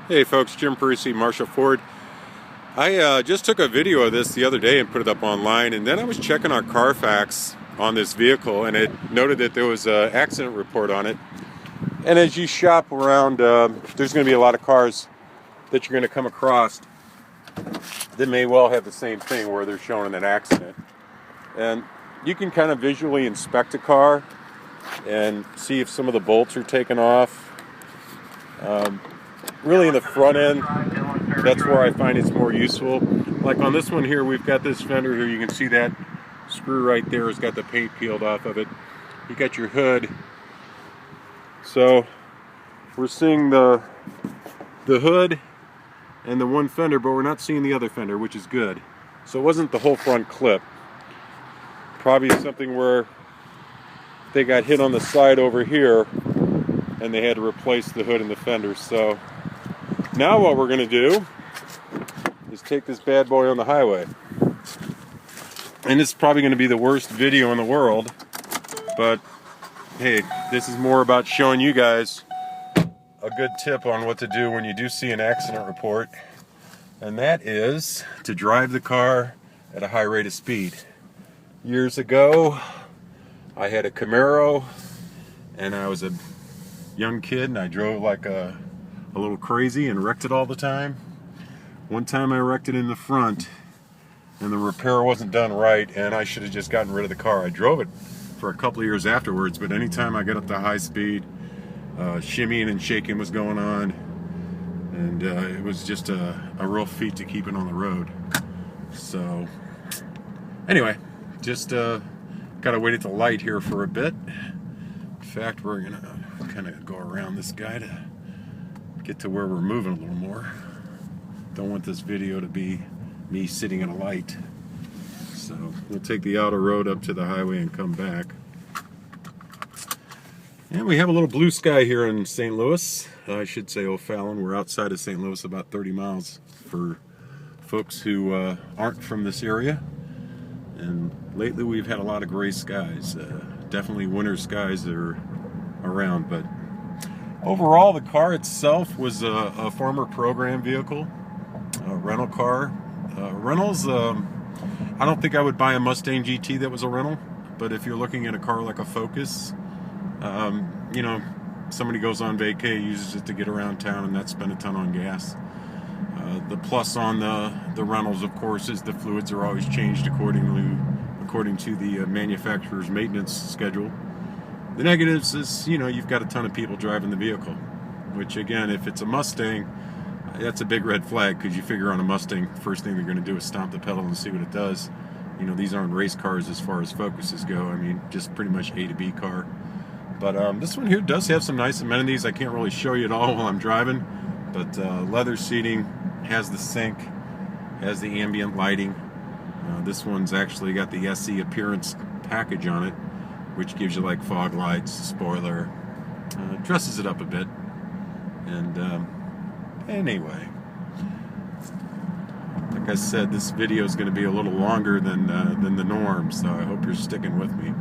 Hey folks, Jim Parisi, Marshall Ford. I just took a video of this the other day and put it up online, and then I was checking our Carfax on this vehicle, and it noted that there was an accident report on it. And as you shop around, there's going to be a lot of cars that you're going to come across that may well have the same thing where they're showing an accident. And you can kind of visually inspect a car and see if some of the bolts are taken off. Really in the front end, that's where I find it's more useful. Like on this one here, we've got this fender here. You can see that screw right there has got the paint peeled off of it. You got your hood. So we're seeing the hood and the one fender, but we're not seeing the other fender, which is good. So it wasn't the whole front clip. Probably something where they got hit on the side over here and they had to replace the hood and the fender. So now what we're going to do is take this bad boy on the highway. And this is probably going to be the worst video in the world, but hey, this is more about showing you guys a good tip on what to do when you do see an accident report, and that is to drive the car at a high rate of speed. Years ago, I had a Camaro, and I was a young kid, and I drove like a little crazy and wrecked it all the time. One time I wrecked it in the front, and the repair wasn't done right, and I should have just gotten rid of the car. I drove it for a couple of years afterwards, but anytime I got up to high speed, shimmying and shaking was going on, and it was just a real feat to keep it on the road. So anyway, just gotta wait at the light here for a bit. In fact, we're gonna kind of go around this guy to get to where we're moving a little more. Don't want this video to be me sitting at a light. So we'll take the outer road up to the highway and come back. And we have a little blue sky here in St. Louis. I should say O'Fallon. We're outside of St. Louis, about 30 miles for folks who aren't from this area. And lately we've had a lot of gray skies. Definitely winter skies are around, but overall the car itself was a former program vehicle, a rental car. Rentals, I don't think I would buy a Mustang GT that was a rental, but if you're looking at a car like a Focus, you know, somebody goes on vacay, uses it to get around town and not spend a ton on gas. The plus on the rentals, of course, is the fluids are always changed according to the manufacturer's maintenance schedule. The negatives is, you know, you've got a ton of people driving the vehicle, which again, if it's a Mustang, that's a big red flag, because you figure on a Mustang, first thing they're going to do is stomp the pedal and see what it does. You know, these aren't race cars as far as Focuses go. I mean, just pretty much A to B car. But this one here does have some nice amenities. I can't really show you it all while I'm driving, but leather seating, has the sink, has the ambient lighting. This one's actually got the SE appearance package on it, which gives you like fog lights, spoiler, dresses it up a bit. And anyway, like I said, this video is going to be a little longer than the norm, so I hope you're sticking with me.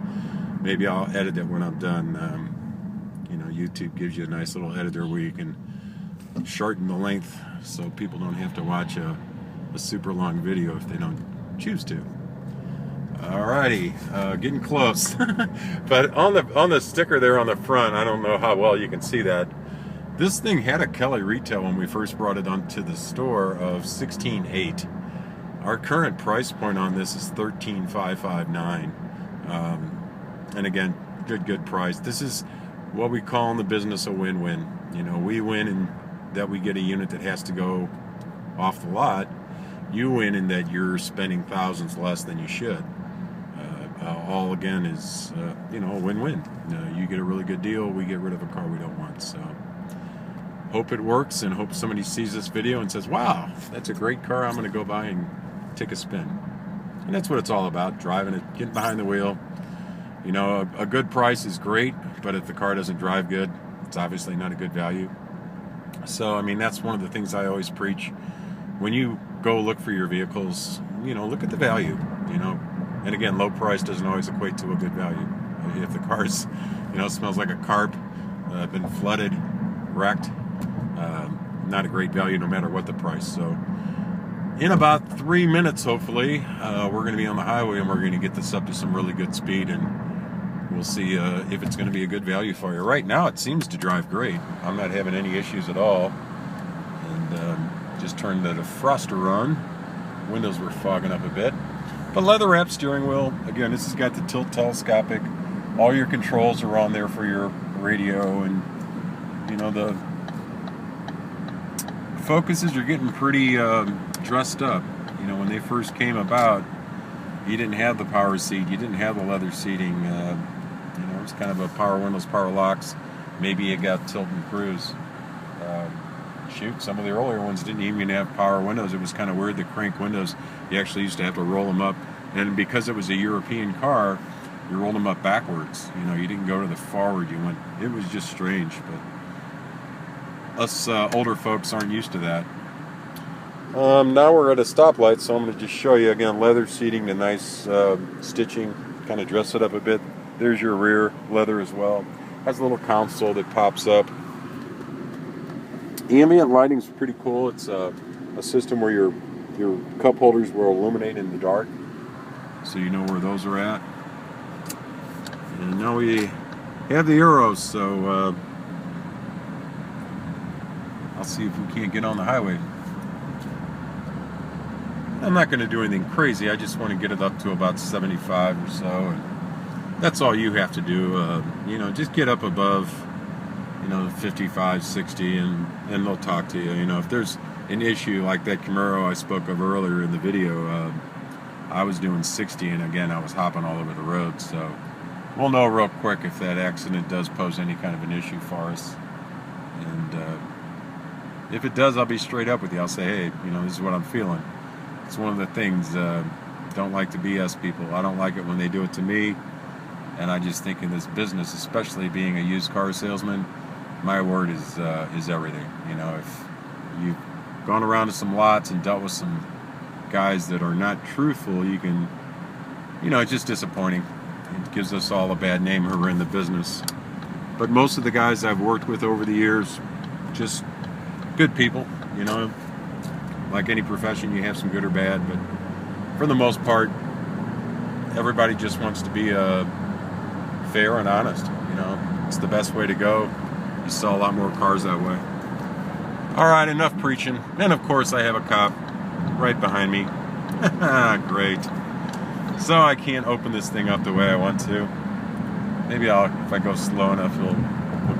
Maybe I'll edit it when I'm done. You know, YouTube gives you a nice little editor where you can shorten the length so people don't have to watch a super long video if they don't choose to. Alrighty, getting close. But on the sticker there on the front, I don't know how well you can see that. This thing had a Kelly retail when we first brought it onto the store of $16,800. Our current price point on this is $13,559. And again, good price. This is what we call in the business a win-win. You know, we win in that we get a unit that has to go off the lot. You win in that you're spending thousands less than you should. All again is, you know, a win-win. You get a really good deal, we get rid of a car we don't want. So hope it works, and hope somebody sees this video and says, wow, that's a great car, I'm going to go by and take a spin. And that's what it's all about, driving it, getting behind the wheel. You know, a good price is great, but if the car doesn't drive good, it's obviously not a good value. So, I mean, that's one of the things I always preach. When you go look for your vehicles, you know, look at the value, you know. And again, low price doesn't always equate to a good value. If the car's, you know, smells like a carp, been flooded, wrecked, not a great value no matter what the price. So in about 3 minutes, hopefully, we're going to be on the highway and we're going to get this up to some really good speed, and we'll see if it's going to be a good value for you. Right now, it seems to drive great. I'm not having any issues at all. And just turned the defroster on. Windows were fogging up a bit. But leather wrap steering wheel. Again, this has got the tilt telescopic. All your controls are on there for your radio, and you know the focuses are getting pretty dressed up. You know, when they first came about, you didn't have the power seat, you didn't have the leather seating. You know, it was kind of a power windows, power locks. Maybe it got tilt and cruise. Shoot, some of the earlier ones didn't even have power windows. It was kind of weird. The crank windows, you actually used to have to roll them up, and because it was a European car, you rolled them up backwards. You know, you didn't go to the forward. You went. It was just strange, but us older folks aren't used to that. Now we're at a stoplight, so I'm going to just show you again leather seating, the nice stitching, kind of dress it up a bit. There's your rear leather as well. Has a little console that pops up. Ambient lighting's pretty cool. It's a system where your cup holders will illuminate in the dark, so you know where those are at. And now we have the arrows, so I'll see if we can't get on the highway. I'm not going to do anything crazy. I just want to get it up to about 75 or so, and that's all you have to do. You know, just get up above, you know, 55, 60, and they'll talk to you. You know, if there's an issue like that Camaro I spoke of earlier in the video, I was doing 60, and again, I was hopping all over the road, so we'll know real quick if that accident does pose any kind of an issue for us. And if it does, I'll be straight up with you. I'll say, hey, you know, this is what I'm feeling. It's one of the things, don't like to BS people. I don't like it when they do it to me, and I just think in this business, especially being a used car salesman, my word is everything. You know, if you've gone around to some lots and dealt with some guys that are not truthful, you can, you know, it's just disappointing. It gives us all a bad name who are in the business. But most of the guys I've worked with over the years, just good people. You know, like any profession, you have some good or bad, but for the most part, everybody just wants to be fair and honest. You know, it's the best way to go. You sell a lot more cars that way. All right, enough preaching. And of course, I have a cop right behind me. Great. So I can't open this thing up the way I want to. Maybe if I go slow enough, he'll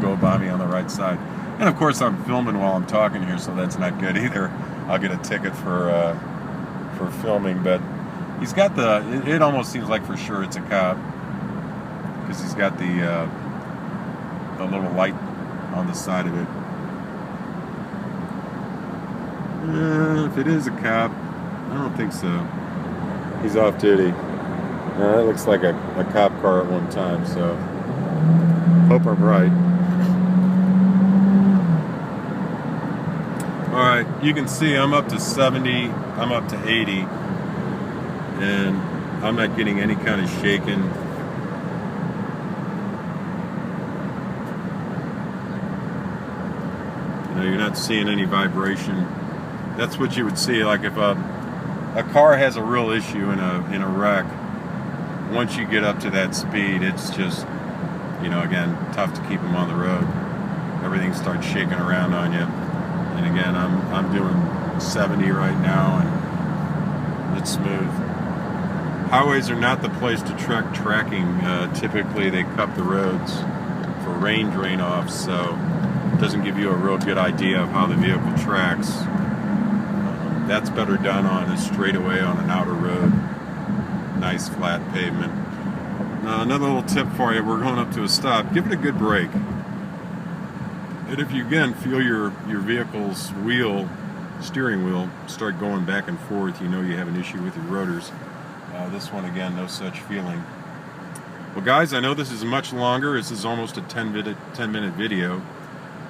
go by me on the right side. And of course, I'm filming while I'm talking here, so that's not good either. I'll get a ticket for filming. But he's got it almost seems like for sure it's a cop, because he's got the little light on the side of it. If it is a cop, I don't think so. He's off duty. That looks like a cop car at one time, so hope I'm right. Alright, you can see I'm up to 70, I'm up to 80, and I'm not getting any kind of shaking. You know, you're not seeing any vibration. That's what you would see, like if a car has a real issue in a wreck. Once you get up to that speed, it's just, you know, again, tough to keep them on the road. Everything starts shaking around on you. And again, I'm doing 70 right now, and it's smooth. Highways are not the place to tracking. Typically, they cup the roads for rain drain-offs, so it doesn't give you a real good idea of how the vehicle tracks. That's better done on a straightaway on an outer road. Nice flat pavement. Now, another little tip for you, we're going up to a stop. Give it a good brake. And if you again feel your vehicle's steering wheel start going back and forth, you know you have an issue with your rotors. This one again, no such feeling. Well guys, I know this is much longer. This is almost a 10-minute video.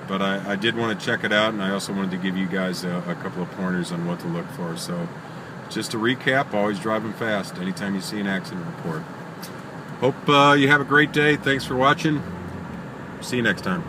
But I did want to check it out, and I also wanted to give you guys a couple of pointers on what to look for. So, just to recap, always driving fast anytime you see an accident report. Hope you have a great day. Thanks for watching. See you next time.